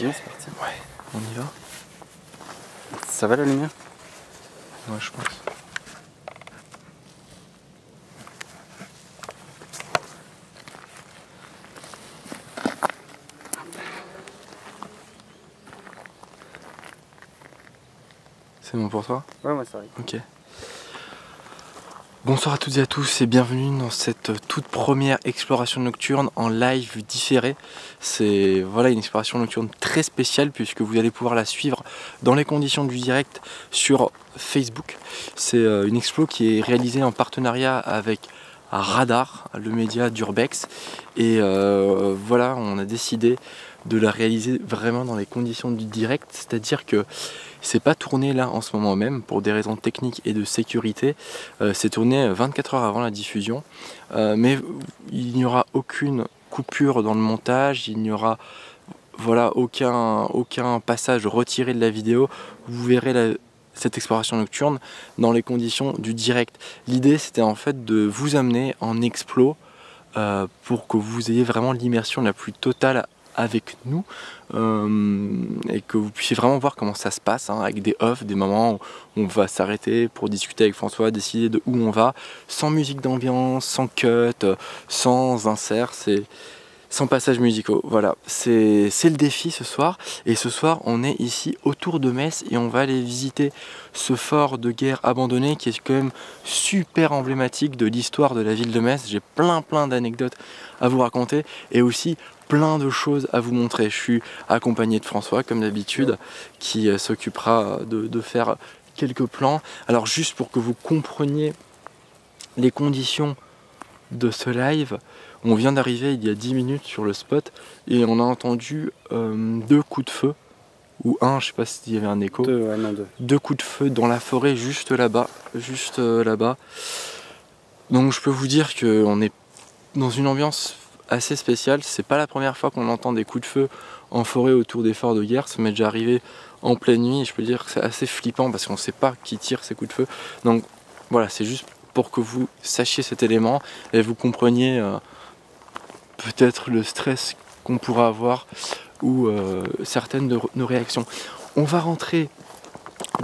Ok, c'est parti. Ouais, on y va. Ça va la lumière? Ouais, je pense. C'est bon pour toi? Ouais, moi ça arrive. Ok. Bonsoir à toutes et à tous et bienvenue dans cette toute première exploration nocturne en live différé. C'est voilà une exploration nocturne très spéciale puisque vous allez pouvoir la suivre dans les conditions du direct sur Facebook. C'est une explo qui est réalisée en partenariat avec Radar, le média d'Urbex. Et voilà, on a décidé de la réaliser vraiment dans les conditions du direct, c'est-à-dire que c'est pas tourné là en ce moment même pour des raisons techniques et de sécurité. C'est tourné 24 heures avant la diffusion, mais il n'y aura aucune coupure dans le montage, il n'y aura voilà, aucun passage retiré de la vidéo. Vous verrez cette exploration nocturne dans les conditions du direct. L'idée c'était en fait de vous amener en explo pour que vous ayez vraiment l'immersion la plus totale avec nous et que vous puissiez vraiment voir comment ça se passe hein, avec des off, des moments où on va s'arrêter pour discuter avec François, décider de où on va, sans musique d'ambiance, sans cut, sans insert, sans passages musicaux. Voilà, c'est le défi ce soir. Et ce soir, on est ici autour de Metz et on va aller visiter ce fort de guerre abandonné qui est quand même super emblématique de l'histoire de la ville de Metz. J'ai plein d'anecdotes à vous raconter et aussi plein de choses à vous montrer. Je suis accompagné de François, comme d'habitude, qui s'occupera de faire quelques plans. Alors juste pour que vous compreniez les conditions de ce live, on vient d'arriver il y a 10 minutes sur le spot et on a entendu 2 coups de feu, ou un, je sais pas s'il y avait un écho. Deux coups de feu dans la forêt juste là-bas, Donc je peux vous dire qu'on est dans une ambiance assez spéciale. C'est pas la première fois qu'on entend des coups de feu en forêt autour des forts de guerre. Ça m'est déjà arrivé en pleine nuit et je peux dire que c'est assez flippant parce qu'on sait pas qui tire ces coups de feu. Donc voilà, c'est juste pour que vous sachiez cet élément et vous compreniez peut-être le stress qu'on pourra avoir ou certaines de nos réactions. On va rentrer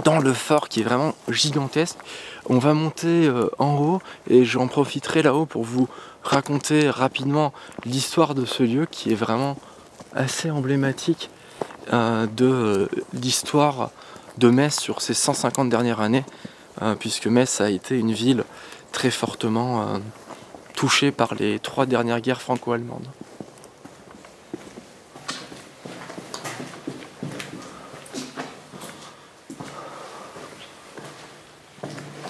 dans le fort qui est vraiment gigantesque. On va monter en haut et j'en profiterai là-haut pour vous raconter rapidement l'histoire de ce lieu qui est vraiment assez emblématique de l'histoire de Metz sur ces 150 dernières années, puisque Metz a été une ville très fortement touchée par les 3 dernières guerres franco-allemandes.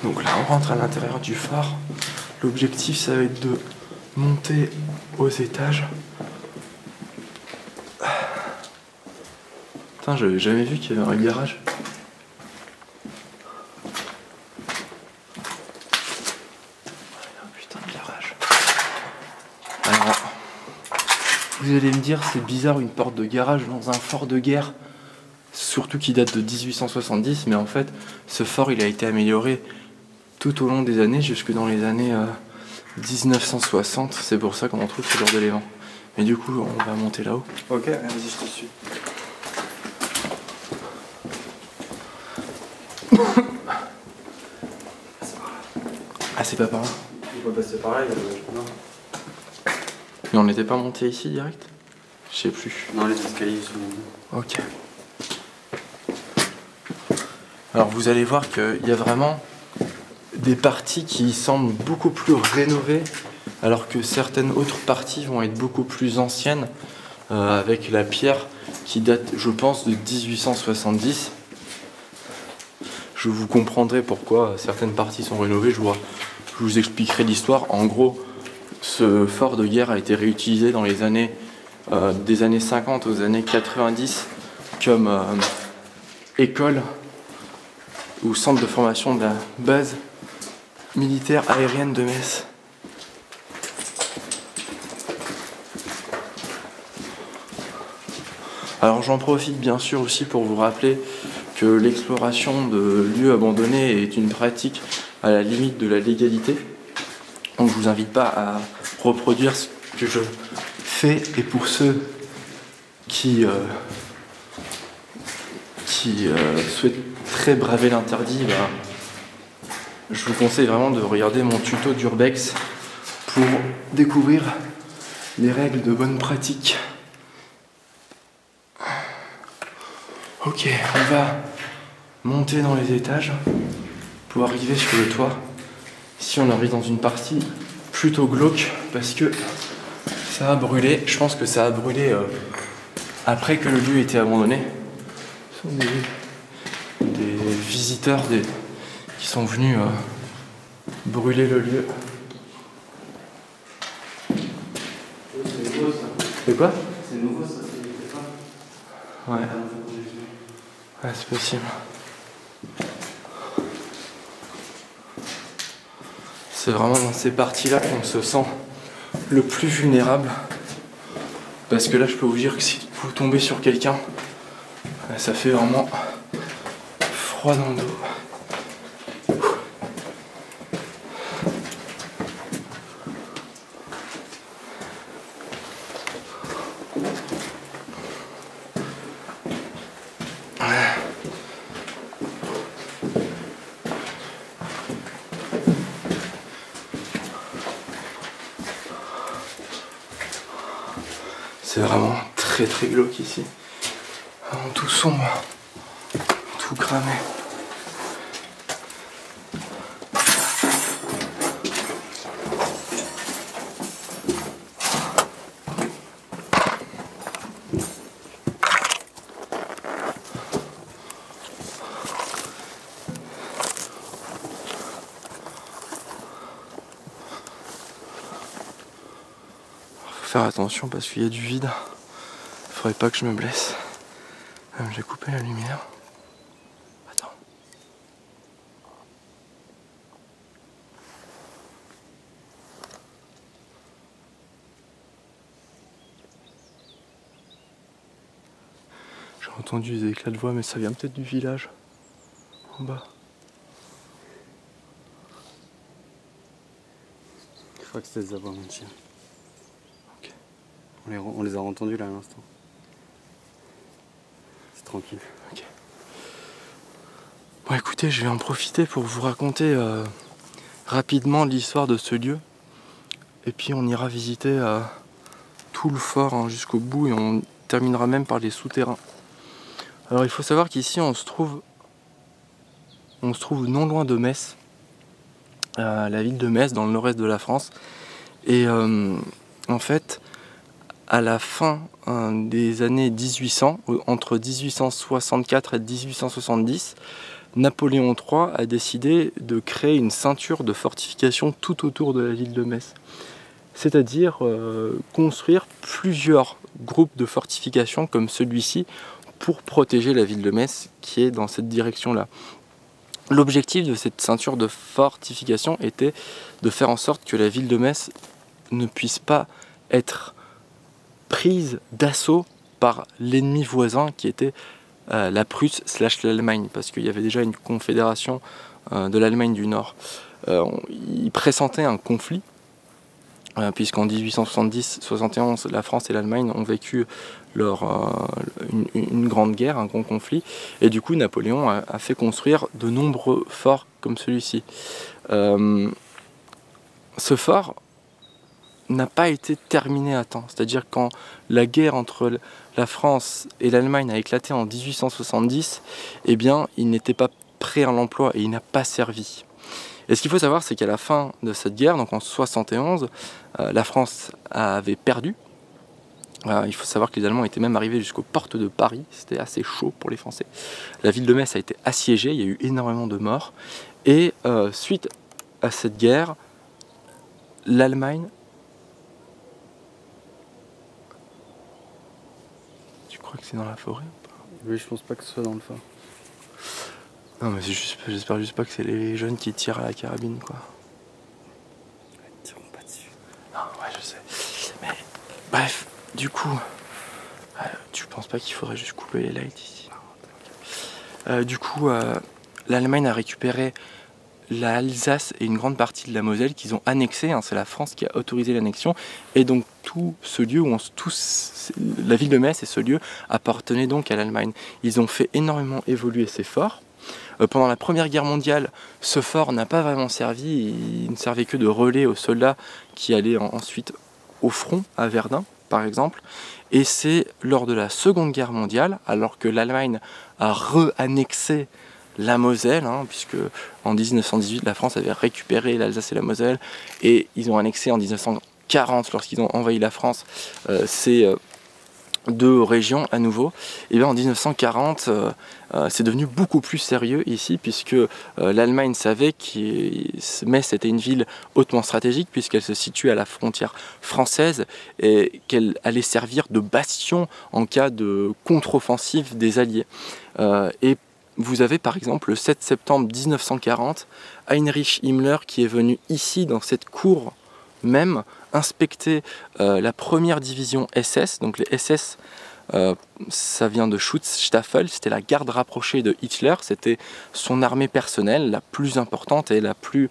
Donc là on rentre à l'intérieur du phare. L'objectif ça va être de monter aux étages. Putain, j'avais jamais vu qu'il y avait un garage. Alors, vous allez me dire, c'est bizarre une porte de garage dans un fort de guerre, surtout qui date de 1870, mais en fait, ce fort il a été amélioré tout au long des années, jusque dans les années 1960, c'est pour ça qu'on retrouve ce genre d'éléments. Mais du coup, on va monter là-haut. Ok, vas-y, je te suis. Ah, c'est pas par là. On va passer par là, non. Mais on n'était pas monté ici direct? Je sais plus. Non, les escaliers sont... Ok. Alors vous allez voir qu'il y a vraiment des parties qui semblent beaucoup plus rénovées, alors que certaines autres parties vont être beaucoup plus anciennes, avec la pierre qui date, je pense, de 1870. Je vous comprendrai pourquoi certaines parties sont rénovées, je vous expliquerai l'histoire. En gros, ce fort de guerre a été réutilisé dans les années des années 50 aux années 90 comme école ou centre de formation de la base militaire aérienne de Metz. Alors j'en profite bien sûr aussi pour vous rappeler que l'exploration de lieux abandonnés est une pratique à la limite de la légalité. Donc je vous invite pas à reproduire ce que je fais, et pour ceux qui qui souhaiteraient braver l'interdit, bah, je vous conseille vraiment de regarder mon tuto d'Urbex pour découvrir les règles de bonne pratique. Ok, on va monter dans les étages pour arriver sur le toit. Ici on arrive dans une partie plutôt glauque parce que ça a brûlé. Je pense que ça a brûlé après que le lieu ait été abandonné. Ce sont des visiteurs qui sont venus brûler le lieu. C'est nouveau ça. C'est quoi? C'est nouveau ça, c'est pas. Ouais. Ouais, c'est possible. C'est vraiment dans ces parties-là qu'on se sent le plus vulnérable. Parce que là, je peux vous dire que si vous tombez sur quelqu'un, ça fait vraiment froid dans le dos. C'est vraiment très très glauque ici. Vraiment tout sombre, tout cramé. Faire attention parce qu'il y a du vide. Faudrait pas que je me blesse. J'ai coupé la lumière. Attends. J'ai entendu des éclats de voix, mais ça vient peut-être du village. En bas. Je crois que c'était des aboiements de chiens. On les a entendus là à l'instant. C'est tranquille. Ok. Bon écoutez, je vais en profiter pour vous raconter rapidement l'histoire de ce lieu. Et puis on ira visiter tout le fort jusqu'au bout et on terminera même par les souterrains. Alors il faut savoir qu'ici on se trouve non loin de Metz, la ville de Metz dans le nord-est de la France. Et en fait, à la fin des années 1800, entre 1864 et 1870, Napoléon III a décidé de créer une ceinture de fortification tout autour de la ville de Metz. C'est-à-dire construire plusieurs groupes de fortifications comme celui-ci pour protéger la ville de Metz qui est dans cette direction-là. L'objectif de cette ceinture de fortification était de faire en sorte que la ville de Metz ne puisse pas être prise d'assaut par l'ennemi voisin qui était la Prusse / l'Allemagne, parce qu'il y avait déjà une confédération de l'Allemagne du Nord. Il pressentait un conflit, puisqu'en 1870-71, la France et l'Allemagne ont vécu une grande guerre, un grand conflit, et du coup Napoléon a fait construire de nombreux forts comme celui-ci. Ce fort n'a pas été terminé à temps. C'est-à-dire quand la guerre entre la France et l'Allemagne a éclaté en 1870, eh bien, il n'était pas prêt à l'emploi et il n'a pas servi. Et ce qu'il faut savoir, c'est qu'à la fin de cette guerre, donc en 71, la France avait perdu. Il faut savoir que les Allemands étaient même arrivés jusqu'aux portes de Paris. C'était assez chaud pour les Français. La ville de Metz a été assiégée, il y a eu énormément de morts. Et suite à cette guerre, l'Allemagne... Tu crois que c'est dans la forêt ou pas? Oui, je pense pas que ce soit dans le fort. Non mais j'espère juste pas que c'est les jeunes qui tirent à la carabine quoi. Ils tireront pas dessus. Non ouais je sais. Mais bref, du coup, tu penses pas qu'il faudrait juste couper les lights ici? Du coup, l'Allemagne a récupéré l'Alsace et une grande partie de la Moselle qu'ils ont annexé, hein, c'est la France qui a autorisé l'annexion, et donc tout ce lieu, la ville de Metz et ce lieu appartenaient donc à l'Allemagne. Ils ont fait énormément évoluer ces forts. Pendant la Première Guerre mondiale, ce fort n'a pas vraiment servi, il ne servait que de relais aux soldats qui allaient ensuite au front, à Verdun par exemple, et c'est lors de la Seconde Guerre mondiale, alors que l'Allemagne a re-annexé la Moselle, hein, puisque en 1918 la France avait récupéré l'Alsace et la Moselle, et ils ont annexé en 1940, lorsqu'ils ont envahi la France, ces deux régions à nouveau. Et bien en 1940 c'est devenu beaucoup plus sérieux ici, puisque l'Allemagne savait que Metz était une ville hautement stratégique, puisqu'elle se situe à la frontière française et qu'elle allait servir de bastion en cas de contre-offensive des Alliés. Et vous avez par exemple le 7 septembre 1940 Heinrich Himmler qui est venu ici dans cette cour même inspecter la première division SS. Donc les SS, ça vient de Schutzstaffel, c'était la garde rapprochée de Hitler, c'était son armée personnelle la plus importante et la plus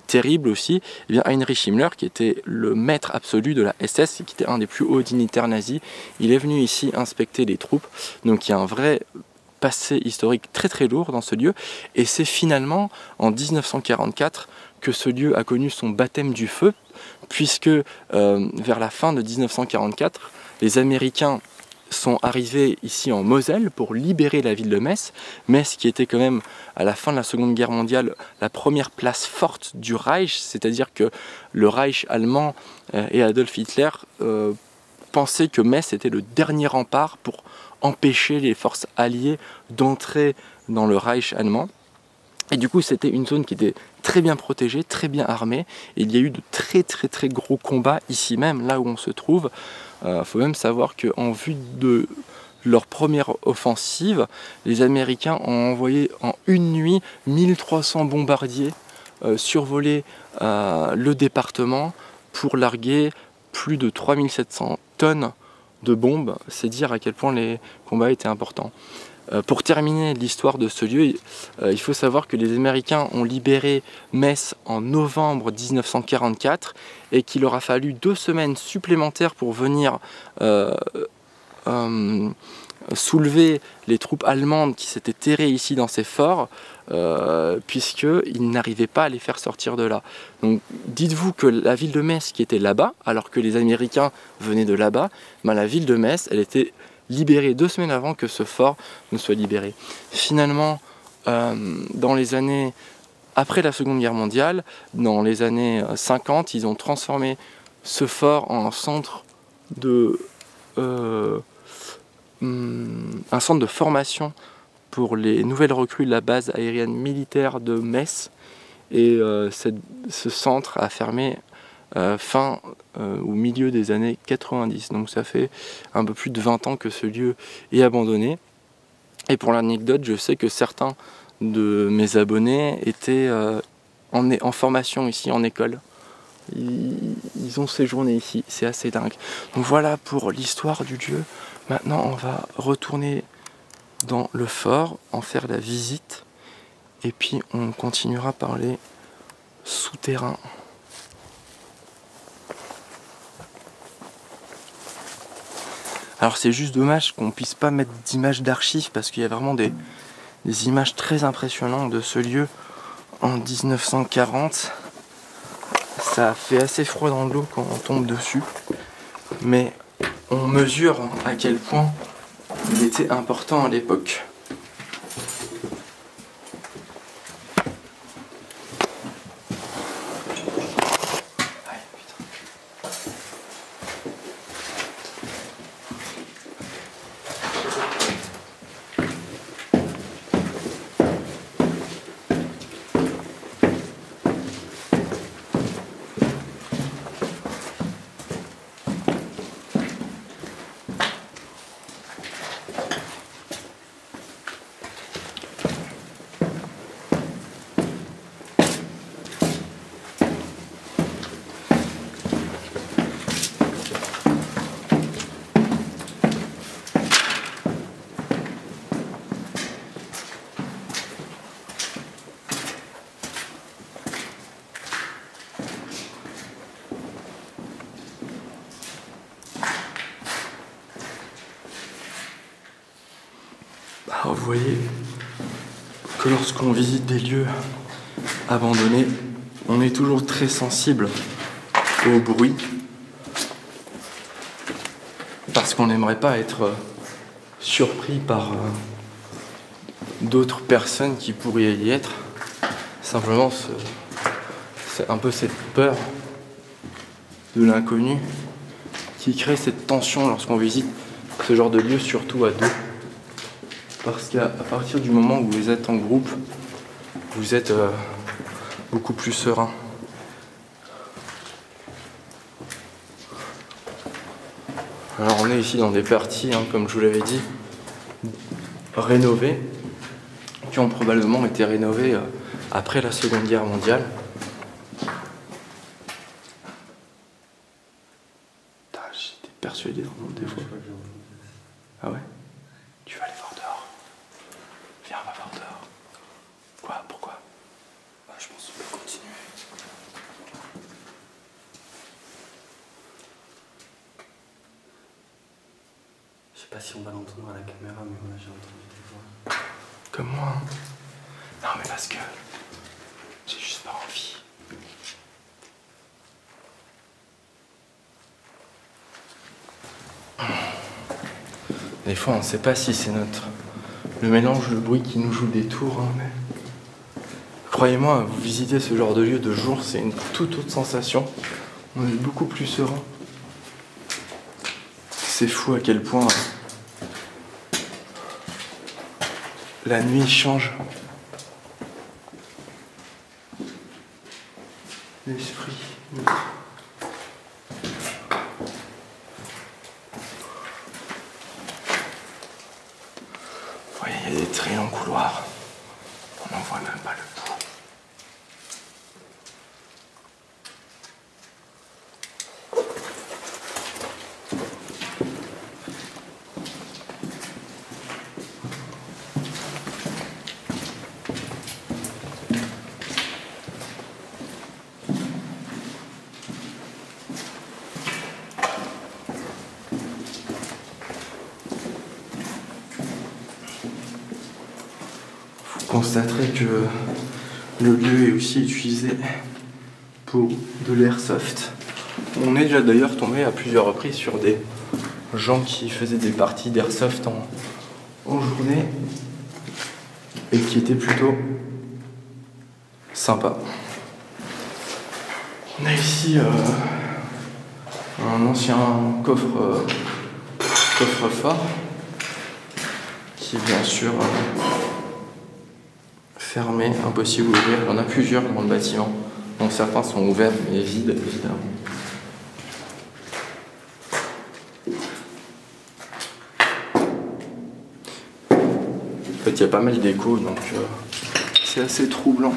terrible aussi. Et bien Heinrich Himmler, qui était le maître absolu de la SS et qui était un des plus hauts dignitaires nazis, il est venu ici inspecter les troupes. Donc il y a un vrai passé historique très très lourd dans ce lieu, et c'est finalement en 1944 que ce lieu a connu son baptême du feu, puisque vers la fin de 1944, les Américains sont arrivés ici en Moselle pour libérer la ville de Metz. Metz qui était quand même, à la fin de la Seconde Guerre mondiale, la première place forte du Reich, c'est-à-dire que le Reich allemand et Adolf Hitler pensaient que Metz était le dernier rempart pour empêcher les forces alliées d'entrer dans le Reich allemand. Et du coup, c'était une zone qui était très bien protégée, très bien armée. Et il y a eu de très gros combats ici même, là où on se trouve. Faut même savoir qu'en vue de leur première offensive, les Américains ont envoyé en une nuit 1300 bombardiers survoler le département pour larguer plus de 3700 tonnes de bombes. C'est dire à quel point les combats étaient importants. Pour terminer l'histoire de ce lieu, il faut savoir que les Américains ont libéré Metz en novembre 1944 et qu'il leur a fallu 2 semaines supplémentaires pour venir soulever les troupes allemandes qui s'étaient terrées ici dans ces forts, puisqu'ils n'arrivaient pas à les faire sortir de là. Donc dites-vous que la ville de Metz qui était là-bas, alors que les Américains venaient de là-bas, ben, la ville de Metz, elle était libéré 2 semaines avant que ce fort ne soit libéré. Finalement, dans les années après la Seconde Guerre mondiale, dans les années 50, ils ont transformé ce fort en centre de un centre de formation pour les nouvelles recrues de la base aérienne militaire de Metz. Et ce centre a fermé fin au milieu des années 90, donc ça fait un peu plus de 20 ans que ce lieu est abandonné. Et pour l'anecdote, je sais que certains de mes abonnés étaient en formation ici en école. Ils ont séjourné ici, c'est assez dingue. Donc voilà pour l'histoire du lieu. Maintenant on va retourner dans le fort, en faire la visite, et puis on continuera par les souterrains. Alors c'est juste dommage qu'on puisse pas mettre d'images d'archives, parce qu'il y a vraiment des images très impressionnantes de ce lieu en 1940. Ça fait assez froid dans l'eau quand on tombe dessus, mais on mesure à quel point il était important à l'époque. Alors vous voyez que lorsqu'on visite des lieux abandonnés, on est toujours très sensible au bruit parce qu'on n'aimerait pas être surpris par d'autres personnes qui pourraient y être. Simplement, c'est un peu cette peur de l'inconnu qui crée cette tension lorsqu'on visite ce genre de lieu, surtout à deux. Parce qu'à partir du moment où vous êtes en groupe, vous êtes beaucoup plus serein. Alors on est ici dans des parties, comme je vous l'avais dit, rénovées, qui ont probablement été rénovées après la Seconde Guerre mondiale. J'étais persuadé d'entendre des fois. Ah ouais? Tu vas aller voir dehors. Viens, on va voir dehors. Quoi? Pourquoi? Je pense qu'on peut continuer. Je sais pas si on va l'entendre à la caméra, mais voilà, j'ai entendu des voix. Comme moi. Non, mais parce que j'ai juste pas envie. Des fois, on ne sait pas si c'est le mélange de bruit qui nous joue des tours, mais croyez-moi, vous visitez ce genre de lieu de jour, c'est une toute autre sensation. On est beaucoup plus serein. C'est fou à quel point la nuit change l'esprit. Vous voyez, il y a des très longs couloirs. On n'en voit même pas le bout. Vous constaterez que le lieu est aussi utilisé pour de l'airsoft. On est déjà d'ailleurs tombé à plusieurs reprises sur des gens qui faisaient des parties d'airsoft en journée et qui étaient plutôt sympas. On a ici un ancien coffre-fort qui est bien sûr fermé, impossible d'ouvrir. Il y en a plusieurs dans le bâtiment, dont certains sont ouverts mais vides évidemment. En fait, il y a pas mal d'échos, donc c'est assez troublant.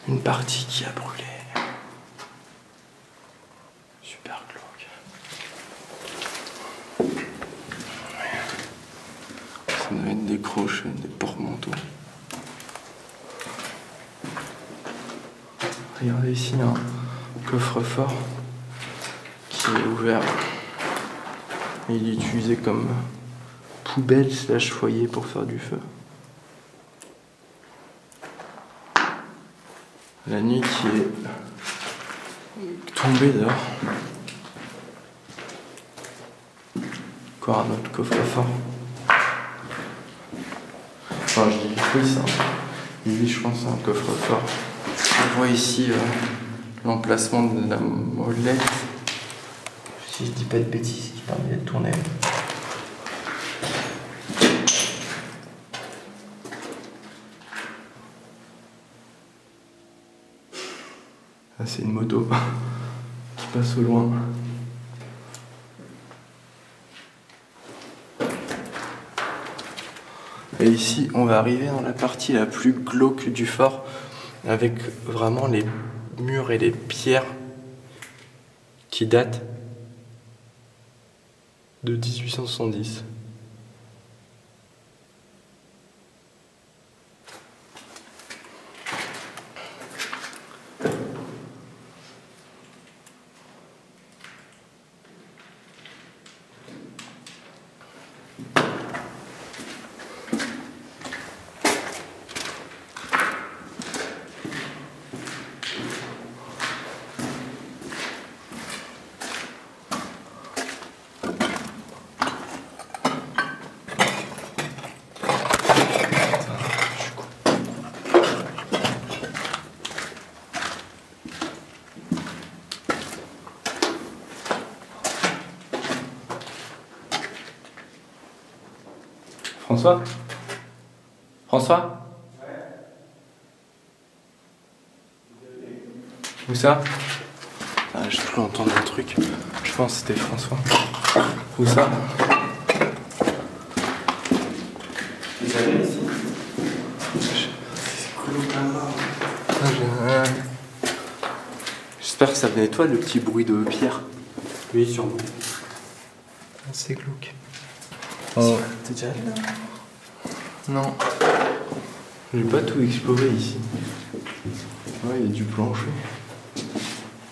Une partie qui a brûlé. Super glauque. Ça devait être des crochets, des porte-manteaux. Regardez ici un coffre-fort qui est ouvert. Il est utilisé comme poubelle / foyer pour faire du feu. La nuit qui est tombée dehors. Encore un autre coffre-fort. Enfin, je dis oui, ça. Lui, je pense, c'est un coffre-fort. On voit ici l'emplacement de la molette. Si je dis pas de bêtises, qui permet d'être tourné. Ah, c'est une moto qui passe au loin. Et ici, on va arriver dans la partie la plus glauque du fort, avec vraiment les murs et les pierres qui datent de 1870. François? François? Où ça? Ah, j'ai cru entendre un truc. Je pense que c'était François. Où ça? Vous allez ici? C'est cool là-bas. J'espère que ça venait de toi, le petit bruit de pierre. Oui, sûrement. C'est glauque. T'es déjà allé là? Non. J'ai pas tout exploré ici. Ouais, il y a du plancher.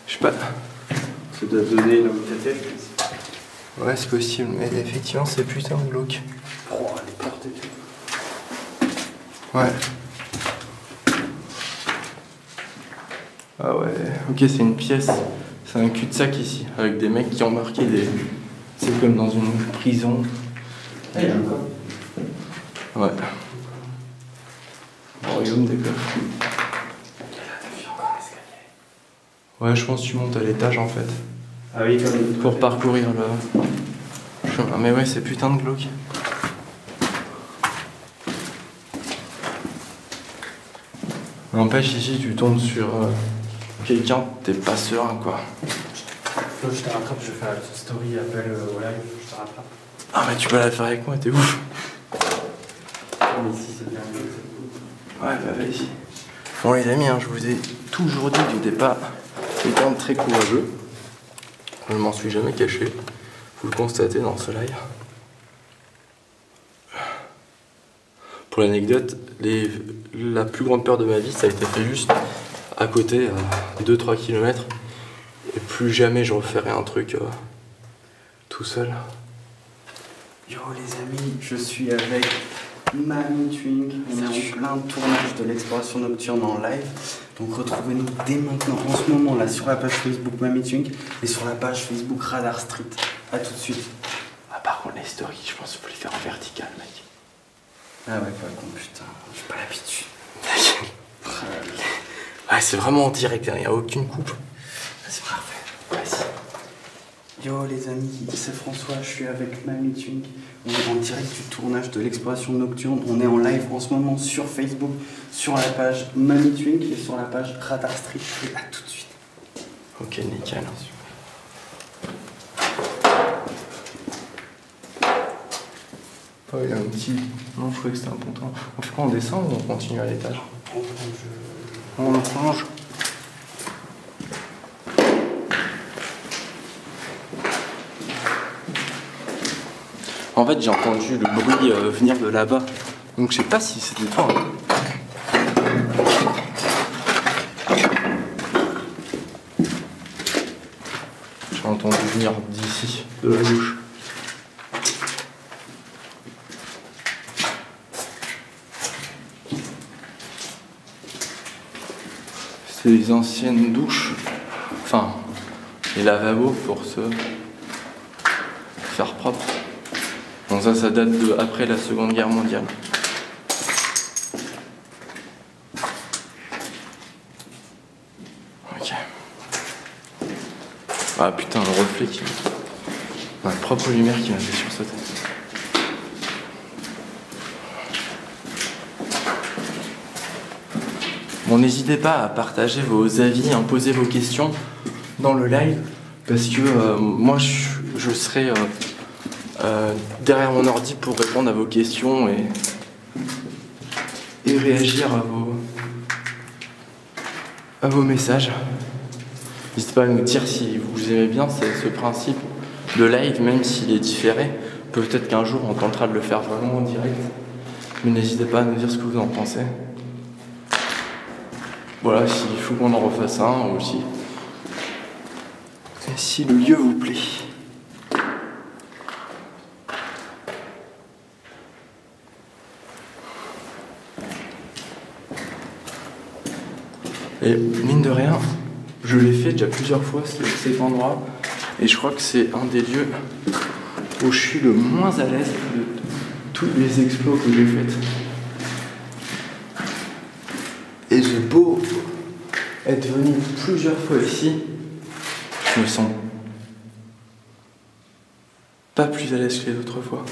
Je sais pas. Ça doit donner une bibliothèque. Ouais, c'est possible, mais effectivement, c'est putain de glauque. Oh, les portes et tout. Ouais. Ah ouais, ok, c'est une pièce. C'est un cul-de-sac ici, avec des mecs qui ont marqué des. C'est comme dans une prison. Ah, il y a encore. Ouais. Royaume des coffres. Ouais, je pense que tu montes à l'étage en fait. Ah oui, comme Pour parcourir le chemin. Mais ouais, c'est putain de glauque. N'empêche, ici, tu tombes sur quelqu'un, t'es pas serein quoi. Là, je te rattrape, je fais la petite story, appel au live, je te rattrape. Ah, mais tu peux la faire avec moi, t'es ouf. Mais ici, c'est bien mieux. Ouais, bah vas-y. Bon, les amis, je vous ai toujours dit que j'étais pas quelqu'un de très courageux. Je m'en suis jamais caché. Vous le constatez dans ce live. Pour l'anecdote, la plus grande peur de ma vie, ça a été fait juste à côté, à 2-3 km. Et plus jamais je referai un truc tout seul. Yo les amis, je suis avec Mamie Twink. On est en plein tournage de l'exploration nocturne en live. Donc retrouvez-nous dès maintenant, en ce moment là, sur la page Facebook Mamie Twink et sur la page Facebook Radar Street. A tout de suite. Ah, par contre, les stories, je pense qu'il faut les faire en vertical, mec. Ah ouais, pas con, putain, j'ai pas l'habitude. Ouais, c'est vraiment en direct, il n'y a aucune coupe. C'est parfait. Vas-y. Yo les amis, c'est François, je suis avec Mamie Twink. On est en direct du tournage de l'exploration nocturne. On est en live en ce moment sur Facebook, sur la page Mamie Twink et sur la page Radar Street. Et à tout de suite. Ok, nickel. Oh, il y a un petit. Non, je croyais que c'était un ponton. On fait quoi, on descend ou on continue à l'étage? On le prolonge. En fait, j'ai entendu le bruit venir de là-bas. Donc, je sais pas si c'était toi. J'ai entendu venir d'ici, de la gauche. C'est les anciennes douches, enfin les lavabos pour se faire propre. Bon, ça date de après la Seconde Guerre mondiale. Ok. Ah putain, le reflet qui... Ma propre lumière qui m'a fait sursauter. Bon, n'hésitez pas à partager vos avis, à poser vos questions dans le live, parce que moi je serai derrière mon ordi pour répondre à vos questions et réagir à vos messages. N'hésitez pas à nous dire si vous aimez bien ce principe de live, même s'il est différé. Peut-être qu'un jour on tentera de le faire vraiment en direct, mais n'hésitez pas à nous dire ce que vous en pensez. Voilà, s'il faut qu'on en refasse un aussi. Et si le lieu vous plaît. Et mine de rien, je l'ai fait déjà plusieurs fois cet endroit, et je crois que c'est un des lieux où je suis le moins à l'aise de tous les explos que j'ai faits. Et j'ai beau être venu plusieurs fois ici, je me sens pas plus à l'aise que les autres fois.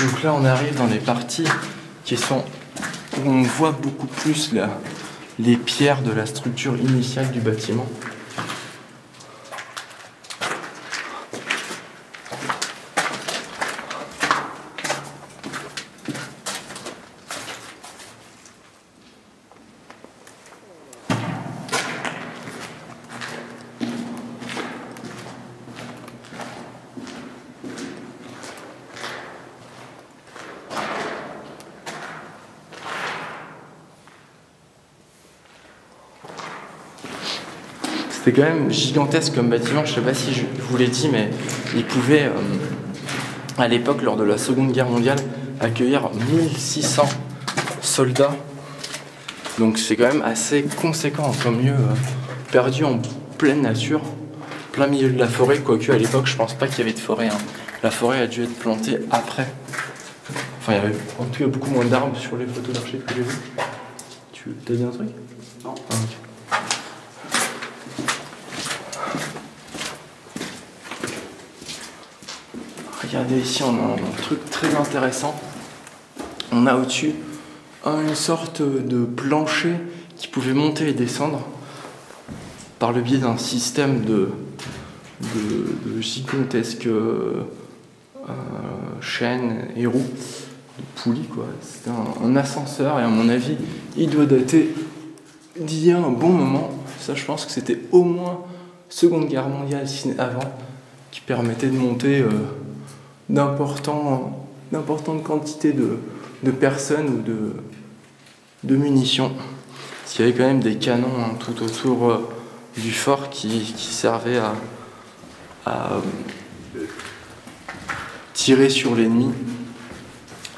Donc là on arrive dans les parties qui sont où on voit beaucoup plus les pierres de la structure initiale du bâtiment. C'était quand même gigantesque comme bâtiment, je sais pas si je vous l'ai dit, mais il pouvait, à l'époque, lors de la Seconde Guerre mondiale, accueillir 1600 soldats. Donc c'est quand même assez conséquent, en plein milieu, perdu en pleine nature, plein milieu de la forêt, quoique à l'époque je pense pas qu'il y avait de forêt. Hein. La forêt a dû être plantée après. Enfin, il y avait en tout cas beaucoup moins d'arbres sur les photos d'archives que j'ai vues. T'as dit un truc? Non. Ah, okay. Regardez ici, on a un truc très intéressant. On a au-dessus une sorte de plancher qui pouvait monter et descendre par le biais d'un système de gigantesques chaînes et roues, de poulies quoi. C'est un ascenseur et à mon avis, il doit dater d'il y a un bon moment. Ça, je pense que c'était au moins Seconde Guerre mondiale, si ce n'est avant, qui permettait de monter d'importantes quantités de personnes ou de munitions. Parce qu'il y avait quand même des canons hein, tout autour du fort qui servaient à tirer sur l'ennemi.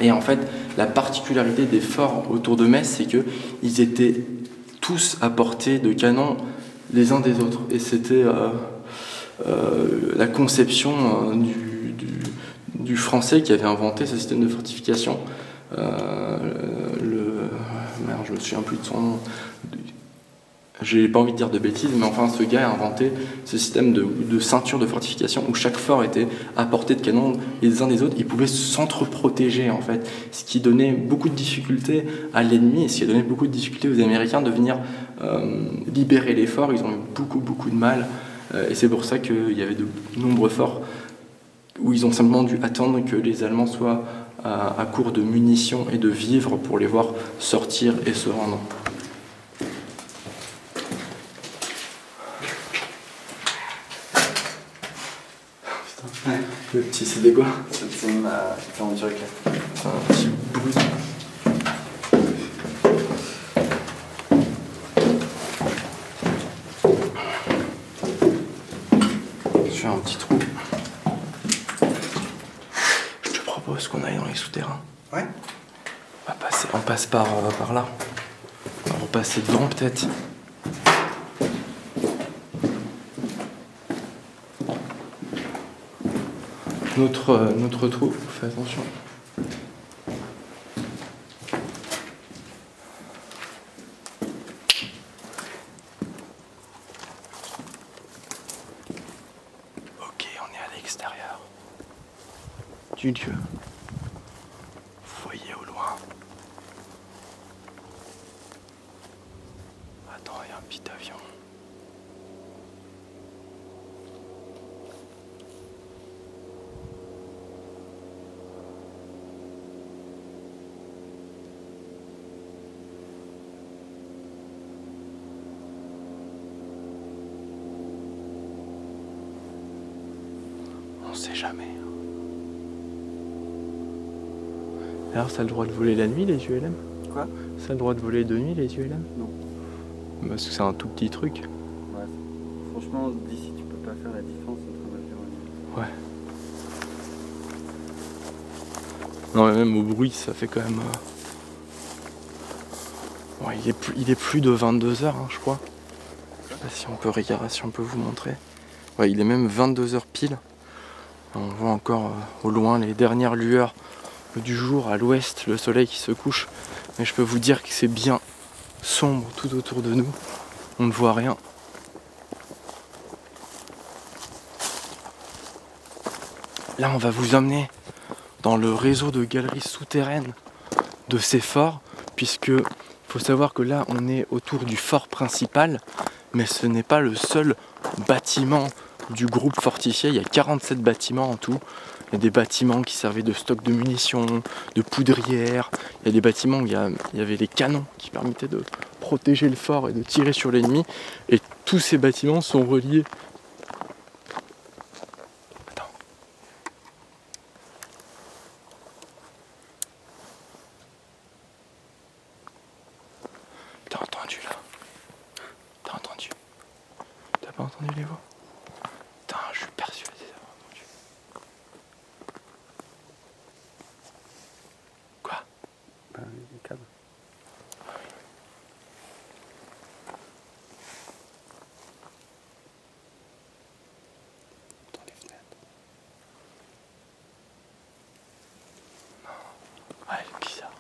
Et en fait, la particularité des forts autour de Metz, c'est qu'ils étaient tous à portée de canon les uns des autres. Et c'était la conception du Français qui avait inventé ce système de fortification. Merde, je me souviens plus de son nom. J'ai pas envie de dire de bêtises, mais enfin ce gars a inventé ce système de ceinture de fortification où chaque fort était à portée de canon les uns des autres. Ils pouvaient s'entre-protéger en fait, ce qui donnait beaucoup de difficultés à l'ennemi et ce qui a donné beaucoup de difficultés aux Américains de venir libérer les forts. Ils ont eu beaucoup de mal et c'est pour ça qu'il y avait de nombreux forts où ils ont simplement dû attendre que les Allemands soient à court de munitions et de vivres pour les voir sortir et se rendre. Ouais. Le petit CD quoi? C'est ma fermeture éclair. C'est un petit bruit. Je fais un petit trou. Je te propose qu'on aille dans les souterrains. Ouais. On passe par là. On va repasser devant peut-être. notre trou, fais attention. Ok, on est à l'extérieur du lieu. Vous voyez au loin. Attends, il y a un petit avion. On sait jamais. Alors, ça a le droit de voler la nuit, les ULM? Quoi? Ça a le droit de voler de nuit, les ULM? Non. Parce que c'est un tout petit truc. Ouais. Franchement, d'ici, tu peux pas faire la différence entre un avion et un avion. Ouais. Non, mais même au bruit, ça fait quand même... Ouais, il est plus de 22h, hein, je crois. Je sais pas si on peut regarder, si on peut vous montrer. Ouais, il est même 22h pile. On voit encore au loin les dernières lueurs du jour à l'ouest, le soleil qui se couche. Mais je peux vous dire que c'est bien sombre tout autour de nous. On ne voit rien. Là, on va vous emmener dans le réseau de galeries souterraines de ces forts, puisque faut savoir que là, on est autour du fort principal, mais ce n'est pas le seul bâtiment du groupe fortifié. Il y a 47 bâtiments en tout. Il y a des bâtiments qui servaient de stock de munitions, de poudrières. Il y a des bâtiments où il y avait les canons qui permettaient de protéger le fort et de tirer sur l'ennemi. Et tous ces bâtiments sont reliés. Attends. T'as entendu là? T'as entendu? T'as pas entendu les voix? Putain, je suis persuadé d'avoir entendu. Quoi? Bah, les câbles. Dans les fenêtres. Ouais, c'est bizarre.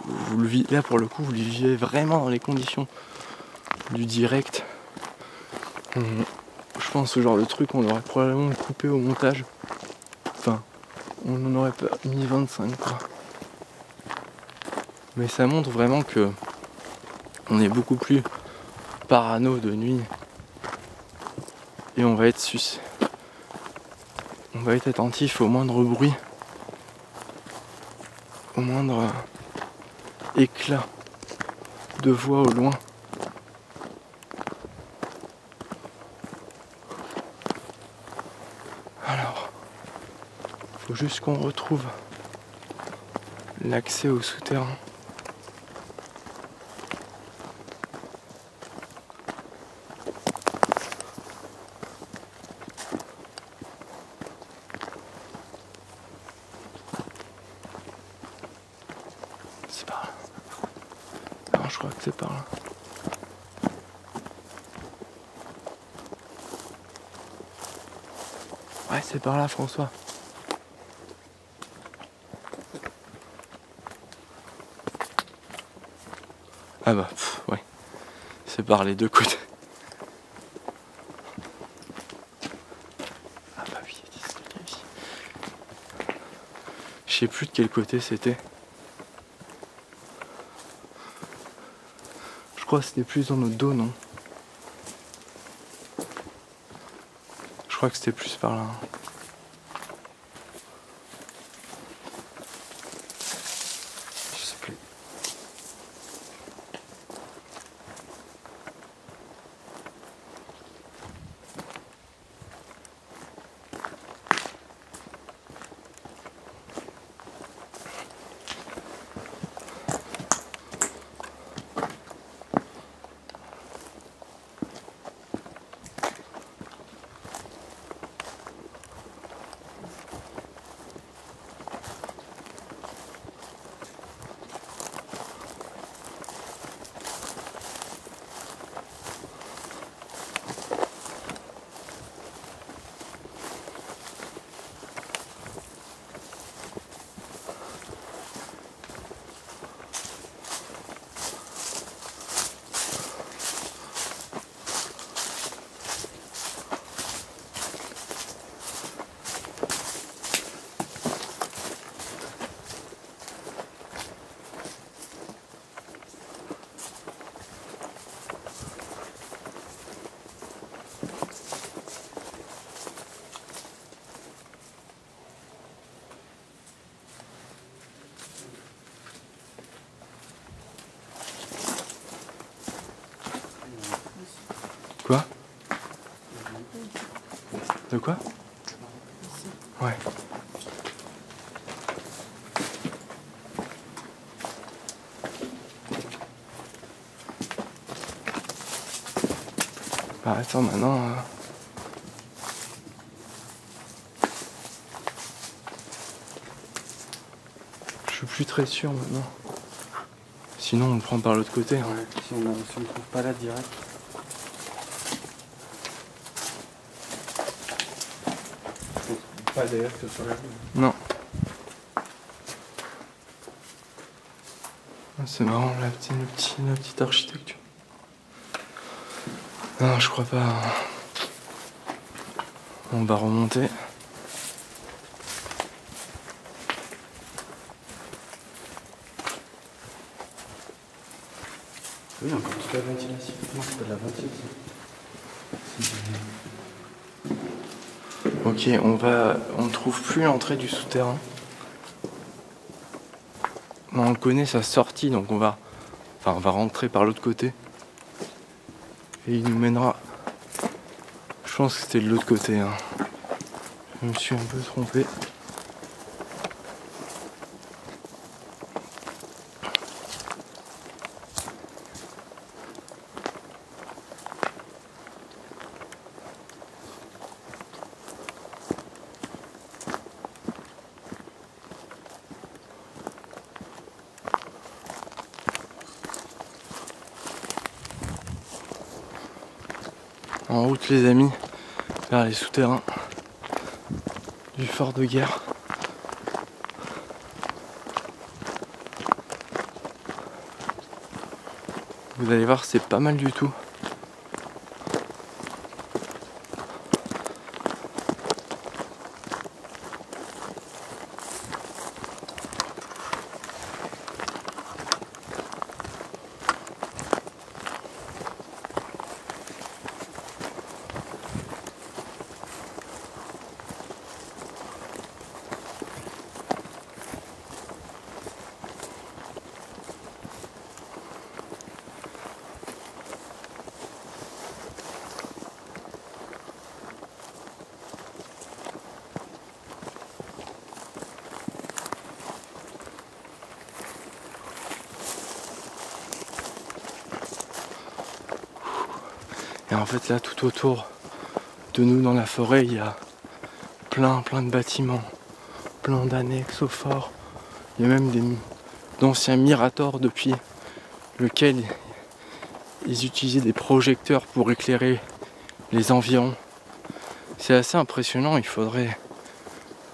Vous le vivez, là pour le coup, vous le vivez vraiment dans les conditions du direct. Je pense ce genre de truc, on aurait probablement coupé au montage. Enfin, on n'en aurait pas mis 25 quoi. Mais ça montre vraiment que on est beaucoup plus parano de nuit. Et on va être attentif au moindre bruit, au moindre éclat de voix au loin. Alors, faut juste qu'on retrouve l'accès au souterrain. C'est par là. Non, je crois que c'est par là. Ouais, c'est par là, François. Ah bah, ouais. C'est par les deux côtés. Ah bah oui, je sais plus de quel côté c'était. Je crois que c'était plus dans notre dos, non? Je crois que c'était plus par là. Je sais plus. De quoi? Ouais. Bah attends, maintenant... Je suis plus très sûr maintenant. Sinon on le prend par l'autre côté. Hein. Ouais, si on ne trouve pas là direct. Pas d'ailleurs que ce soit là. Non. C'est marrant la petite architecture. Non, je crois pas. On va remonter. Oui, encore toute la ventilation. Non, c'est pas de la ventilation. Ok, on ne trouve plus l'entrée du souterrain. Non, on connaît sa sortie, donc on va rentrer par l'autre côté. Et il nous mènera. Je pense que c'était de l'autre côté. Hein. Je me suis un peu trompé. En route les amis, vers les souterrains du fort de guerre. Vous allez voir, c'est pas mal du tout. Et en fait là tout autour de nous dans la forêt il y a plein de bâtiments, plein d'annexes au fort. Il y a même d'anciens miradors depuis lesquels ils utilisaient des projecteurs pour éclairer les environs. C'est assez impressionnant, il faudrait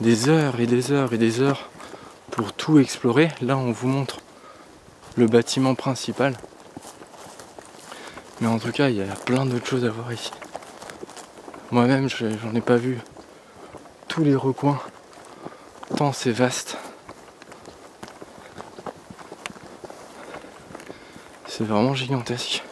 des heures et des heures et des heures pour tout explorer. Là on vous montre le bâtiment principal. Mais en tout cas, il y a plein d'autres choses à voir ici. Moi-même, j'en ai pas vu tous les recoins, tant c'est vaste. C'est vraiment gigantesque.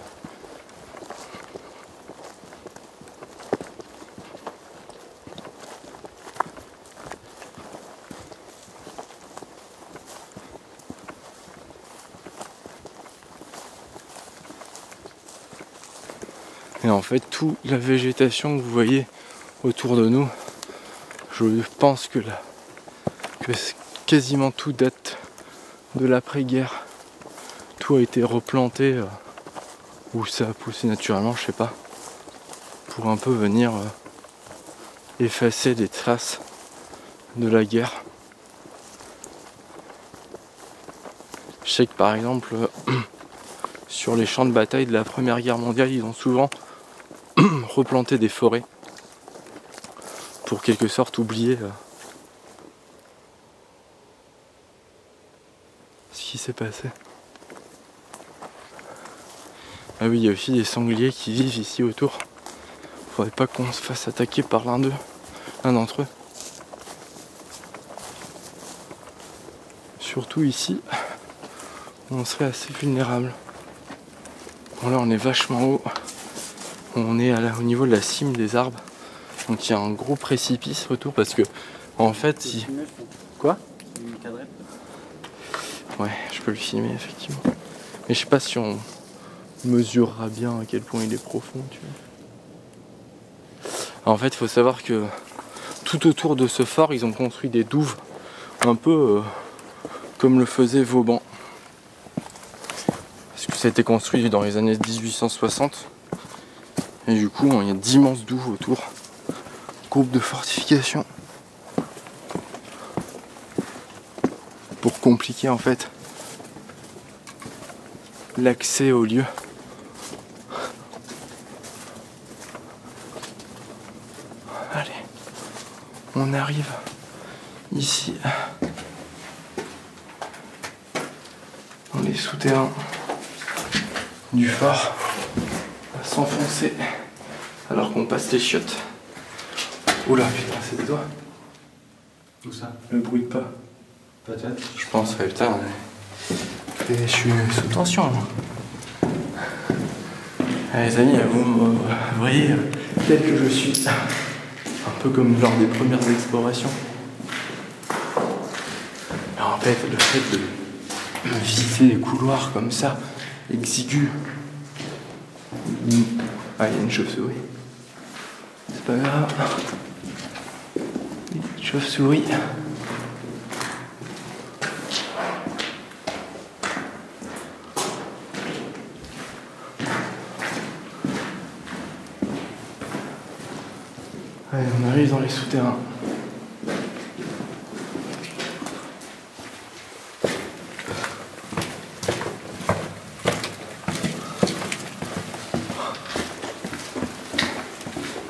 Et en fait, toute la végétation que vous voyez autour de nous, je pense que quasiment tout date de l'après-guerre. Tout a été replanté ou ça a poussé naturellement, je sais pas, pour un peu venir effacer des traces de la guerre. Je sais que par exemple, sur les champs de bataille de la Première Guerre mondiale, ils ont souvent replanté des forêts pour quelque sorte oublier ce qui s'est passé. Ah oui, il y a aussi des sangliers qui vivent ici autour. Faudrait pas qu'on se fasse attaquer par l'un d'entre eux. Surtout ici, on serait assez vulnérable. Bon là on est vachement haut. On est au niveau de la cime des arbres. Donc il y a un gros précipice autour parce que en fait si. Quoi? Ouais, je peux le filmer effectivement. Mais je sais pas si on mesurera bien à quel point il est profond, tu vois. En fait, il faut savoir que tout autour de ce fort, ils ont construit des douves, un peu comme le faisait Vauban. Parce que ça a été construit dans les années 1860. Et du coup, il y a d'immenses douves autour. Groupe de fortification. Pour compliquer en fait l'accès au lieu. Allez, on arrive ici dans les souterrains du phare, à s'enfoncer alors qu'on passe les chiottes. Oula, putain, c'est des doigts. Où ça? Le bruit de pas. Peut-être. Je pense, putain, je suis sous tension. Allez, les amis, vous voyez, tel que je suis, un peu comme lors des premières explorations. Mais en fait, le fait de visiter les couloirs comme ça, exigus. Ah, il y a une chauve-souris. C'est pas grave. Une chauve-souris. Allez, on arrive dans les souterrains.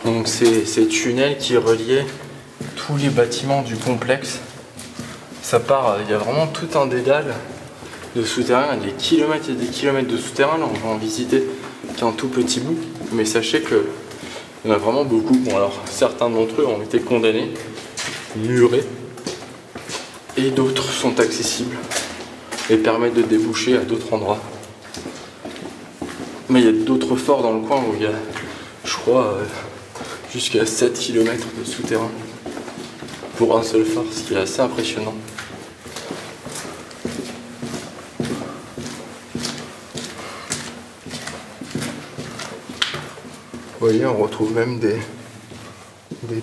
Donc c'est ces tunnels qui reliaient tous les bâtiments du complexe. Ça part, il y a vraiment tout un dédale de souterrains, des kilomètres et des kilomètres de souterrains. Là, on va en visiter qu'un tout petit bout, mais sachez que il y en a vraiment beaucoup. Bon, alors certains d'entre eux ont été condamnés, murés, et d'autres sont accessibles et permettent de déboucher à d'autres endroits. Mais il y a d'autres forts dans le coin où il y a, je crois, jusqu'à 7 km de souterrain pour un seul fort, ce qui est assez impressionnant. Vous voyez, on retrouve même des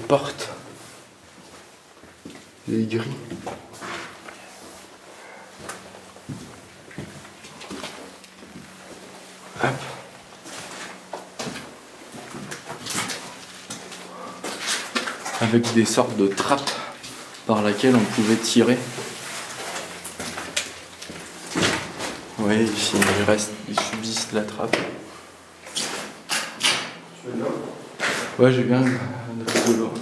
portes, des grilles. Hop. Avec des sortes de trappes par laquelle on pouvait tirer. Vous voyez, ici, il subsiste la trappe. Tu veux de l'eau? Ouais, j'ai bien de l'eau.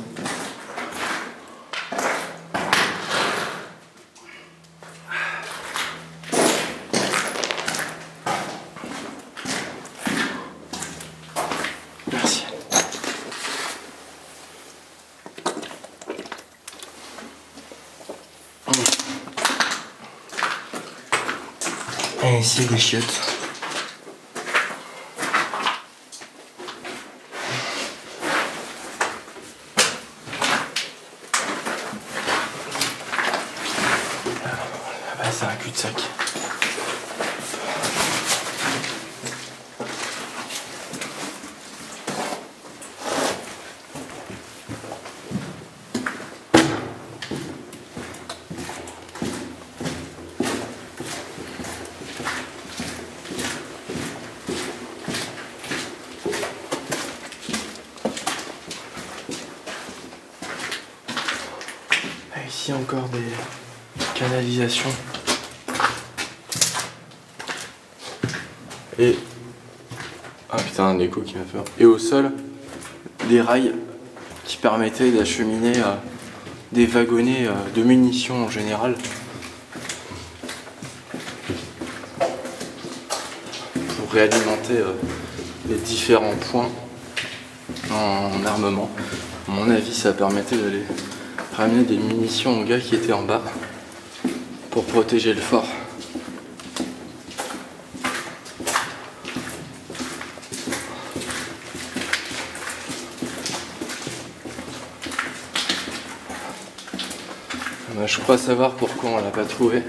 Merci. Et ici, des chiottes. C'est un cul-de-sac. Et ici encore des canalisations. Et ah putain, un écho qui m'a peur. Et au sol, des rails qui permettaient d'acheminer des wagonnets de munitions en général pour réalimenter les différents points en armement. À mon avis, ça permettait d'aller ramener des munitions aux gars qui étaient en bas pour protéger le fort. Je crois savoir pourquoi on l'a pas trouvé.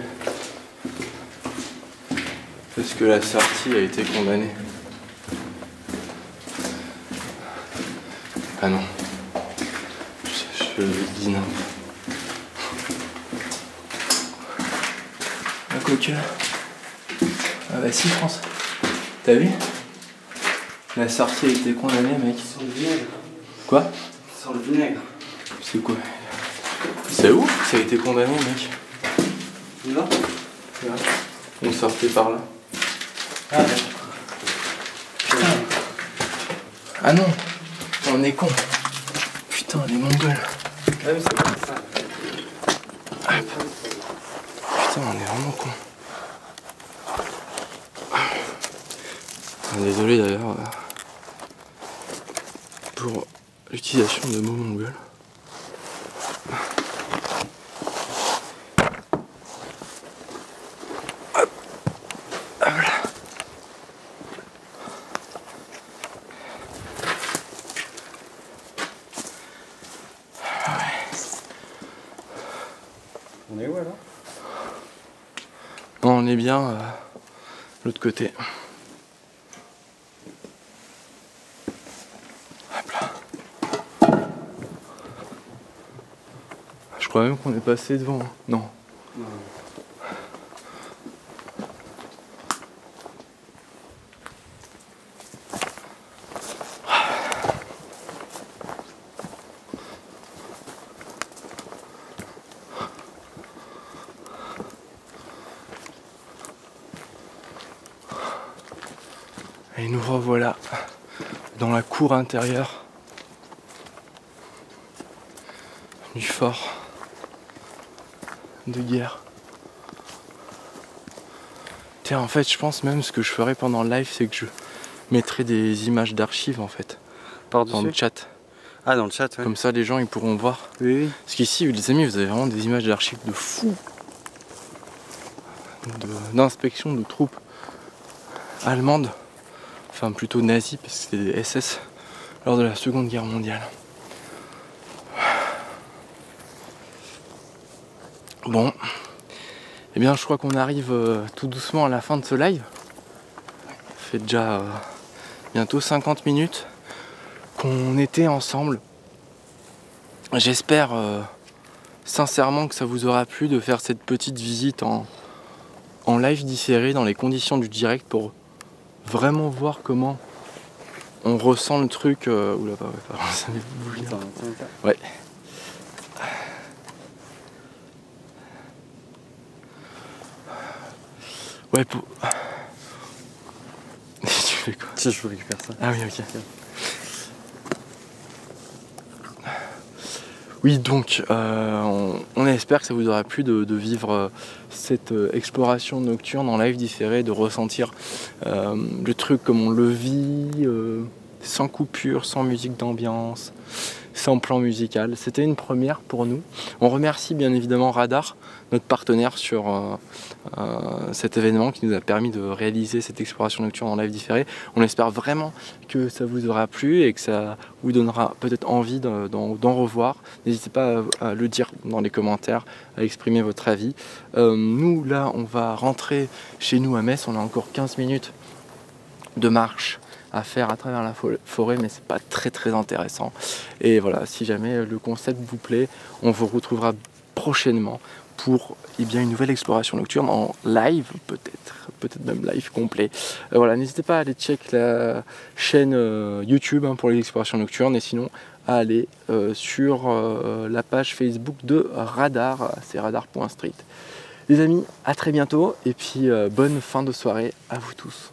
Parce que la sortie a été condamnée. Ah non. Je dîne. La coque. Ah bah si, France. T'as vu? La sortie a été condamnée, mec. Ça sent le vinaigre. Quoi? Ça sent le vinaigre. C'est quoi? C'est où? Ça a été condamné, mec. Là? Là. On sortait par là. Ah d'accord. Putain. Ah non. On est con. Putain, les mongols. Ah oui, c'est comme ça. Hop. Putain, on est vraiment con. Désolé d'ailleurs pour l'utilisation de mots mongols. Hop. Voilà. On est où alors? Non, on est bien de l'autre côté. Hop là. Je crois même qu'on est passé devant. Non. Non. Et nous revoilà dans la cour intérieure du fort de guerre. Tiens, en fait, je pense même ce que je ferais pendant le live, c'est que je mettrais des images d'archives en fait dans le chat. Ah, dans le chat, ouais. Comme ça, les gens ils pourront voir. Oui, oui. Parce qu'ici, les amis, vous avez vraiment des images d'archives de fou, d'inspection de troupes allemandes. Enfin plutôt nazis parce que c'était des SS lors de la Seconde Guerre mondiale. Bon, eh bien je crois qu'on arrive tout doucement à la fin de ce live. Ça fait déjà bientôt 50 minutes qu'on était ensemble. J'espère sincèrement que ça vous aura plu de faire cette petite visite en live différé dans les conditions du direct pour vraiment voir comment on ressent le truc. Oula, bah ouais, pardon, ça m'est bougé. Ouais. Ouais, pour. Tu fais quoi? Si, je récupère ça. Ah oui, ok. Oui, donc on espère que ça vous aura plu de vivre cette exploration nocturne en live différé, de ressentir le truc comme on le vit, sans coupure, sans musique d'ambiance, sans plan musical. C'était une première pour nous. On remercie bien évidemment Radar, notre partenaire sur cet événement qui nous a permis de réaliser cette exploration nocturne en live différé. On espère vraiment que ça vous aura plu et que ça vous donnera peut-être envie d'en revoir. N'hésitez pas à le dire dans les commentaires, à exprimer votre avis. Nous là on va rentrer chez nous à Metz, on a encore 15 minutes de marche à faire à travers la forêt, mais c'est pas très intéressant. Et voilà, si jamais le concept vous plaît, on vous retrouvera prochainement pour une nouvelle exploration nocturne en live, peut-être même live complet. Voilà, n'hésitez pas à aller check la chaîne YouTube pour les explorations nocturnes, et sinon à aller sur la page Facebook de Radar, c'est radar.street. Les amis, à très bientôt, et puis bonne fin de soirée à vous tous.